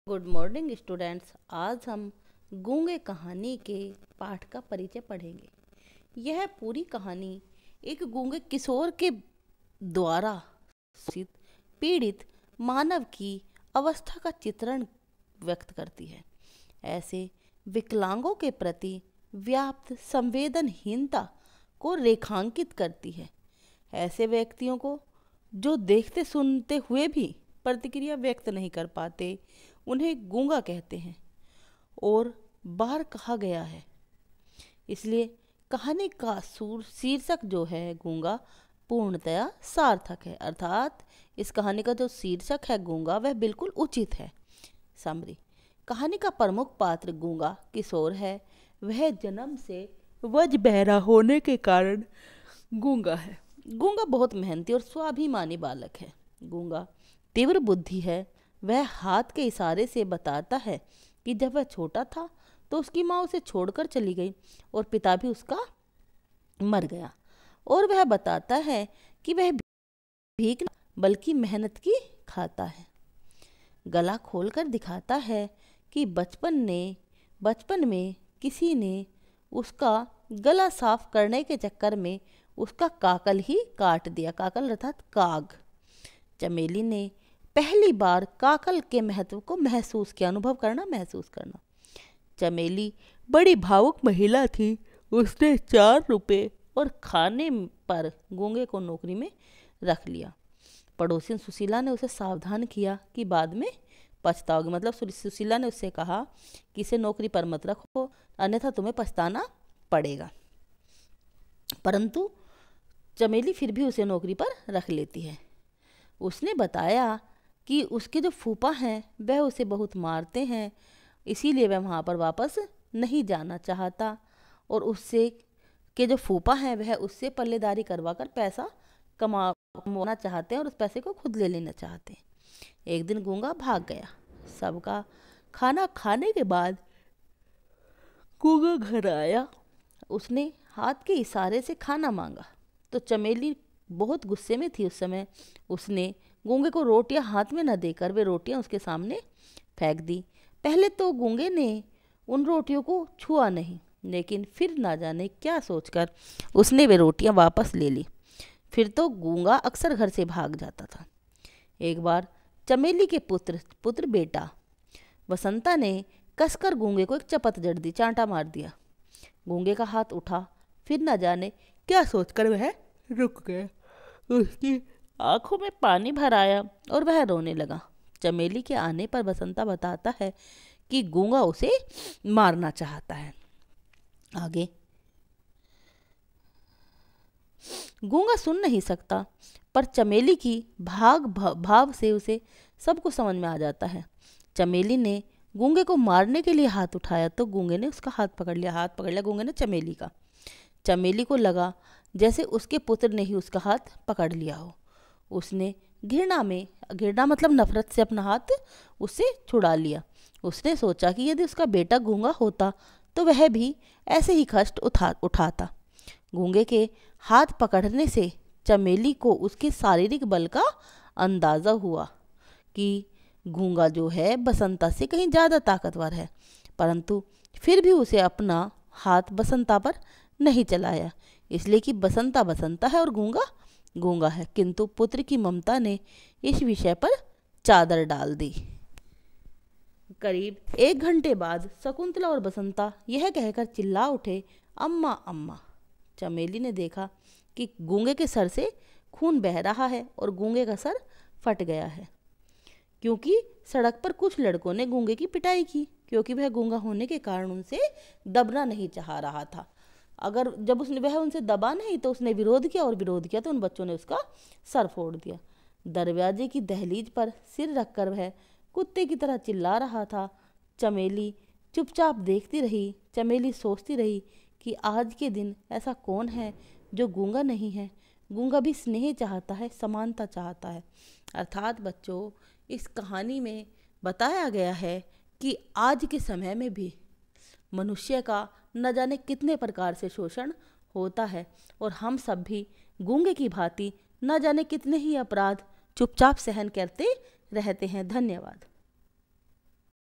Good morning students. आज हम गूंगे कहानी के पाठ का परिचय पढ़ेंगे। यह पूरी कहानी एक गूंगे किशोर के द्वारा पीड़ित मानव की अवस्था का चित्रण व्यक्त करती है। ऐसे विकलांगों के प्रति व्याप्त संवेदनहीनता को रेखांकित करती है। ऐसे व्यक्तियों को जो देखते सुनते हुए भी प्रतिक्रिया व्यक्त नहीं कर पाते, उन्हें गूंगा कहते हैं और बाहर कहा गया है। इसलिए कहानी का शीर्षक जो है गूंगा पूर्णतया सार्थक है, अर्थात इस कहानी का जो शीर्षक है गूंगा वह बिल्कुल उचित है। समरी: कहानी का प्रमुख पात्र गूंगा किशोर है। वह जन्म से बधिर होने के कारण गूंगा है। गूंगा बहुत मेहनती और स्वाभिमानी बालक है। गूंगा तीव्र बुद्धि है। वह हाथ के इशारे से बताता है कि जब वह छोटा था तो उसकी माँ उसे छोड़कर चली गई और पिता भी उसका मर गया। और वह बताता है कि वह भीख बल्कि मेहनत की खाता है। गला खोलकर दिखाता है कि बचपन में किसी ने उसका गला साफ करने के चक्कर में उसका काकल ही काट दिया। काकल अर्थात काग। चमेली ने पहली बार काकल के महत्व को महसूस करना। चमेली बड़ी भावुक महिला थी। उसने 4 रुपये और खाने पर गूंगे को नौकरी में रख लिया। पड़ोसी सुशीला ने उसे सावधान किया कि बाद में पछताओगे। मतलब सुशीला ने उससे कहा कि इसे नौकरी पर मत रखो, अन्यथा तुम्हें पछताना पड़ेगा। परंतु चमेली फिर भी उसे नौकरी पर रख लेती है। उसने बताया कि उसके जो फूफा हैं वह उसे बहुत मारते हैं, इसीलिए वह वहाँ पर वापस नहीं जाना चाहता और उससे के जो फूफा हैं वह उससे पल्लेदारी करवाकर पैसा कमाना चाहते हैं और उस पैसे को खुद ले लेना चाहते हैं। एक दिन गूंगा भाग गया। सबका खाना खाने के बाद गूंगा घर आया। उसने हाथ के इशारे से खाना मांगा तो चमेली बहुत गुस्से में थी। उस समय उसने गूंगे को रोटियां हाथ में न देकर वे रोटियां उसके सामने फेंक दी। पहले तो गूंगे ने उन रोटियों को छुआ नहीं, लेकिन फिर ना जाने क्या सोचकर उसने वे रोटियां वापस ले ली। फिर तो गूंगा अक्सर घर से भाग जाता था। एक बार चमेली के पुत्र बेटा वसंता ने कसकर गूंगे को एक चपत जड़ दी, चांटा मार दिया। गूंगे का हाथ उठा, फिर न जाने क्या सोचकर वह रुक गया। उसकी आंखों में पानी भर आया और वह रोने लगा। चमेली के आने पर वसंता बताता है कि गूंगा उसे मारना चाहता है। आगे गूंगा सुन नहीं सकता, पर चमेली की भाव से उसे सब कुछ समझ में आ जाता है। चमेली ने गूंगे को मारने के लिए हाथ उठाया तो गूंगे ने उसका हाथ पकड़ लिया गूंगे ने चमेली का। चमेली को लगा जैसे उसके पुत्र ने ही उसका हाथ पकड़ लिया हो। उसने घृणा मतलब नफरत से अपना हाथ उससे छुड़ा लिया। उसने सोचा कि यदि उसका बेटा गूंगा होता तो वह भी ऐसे ही कष्ट उठाता। गूंगे के हाथ पकड़ने से चमेली को उसके शारीरिक बल का अंदाज़ा हुआ कि गूंगा जो है बसंता से कहीं ज़्यादा ताकतवर है, परंतु फिर भी उसे अपना हाथ बसंता पर नहीं चलाया, इसलिए कि बसंता है और गूंगा है। किंतु पुत्र की ममता ने इस विषय पर चादर डाल दी। करीब 1 घंटे बाद शकुंतला और बसंता यह कहकर चिल्ला उठे, अम्मा अम्मा। चमेली ने देखा कि गूंगे के सर से खून बह रहा है और गूंगे का सर फट गया है, क्योंकि सड़क पर कुछ लड़कों ने गूंगे की पिटाई की, क्योंकि वह गूंगा होने के कारण उनसे दबना नहीं चाह रहा था। अगर जब वह उनसे दबा नहीं तो उसने विरोध किया तो उन बच्चों ने उसका सर फोड़ दिया। दरवाजे की दहलीज पर सिर रखकर वह कुत्ते की तरह चिल्ला रहा था। चमेली चुपचाप देखती रही। चमेली सोचती रही कि आज के दिन ऐसा कौन है जो गूंगा नहीं है। गूंगा भी स्नेह चाहता है, समानता चाहता है। अर्थात बच्चों, इस कहानी में बताया गया है कि आज के समय में भी मनुष्य का न जाने कितने प्रकार से शोषण होता है और हम सब भी गूंगे की भांति न जाने कितने ही अपराध चुपचाप सहन करते रहते हैं। धन्यवाद।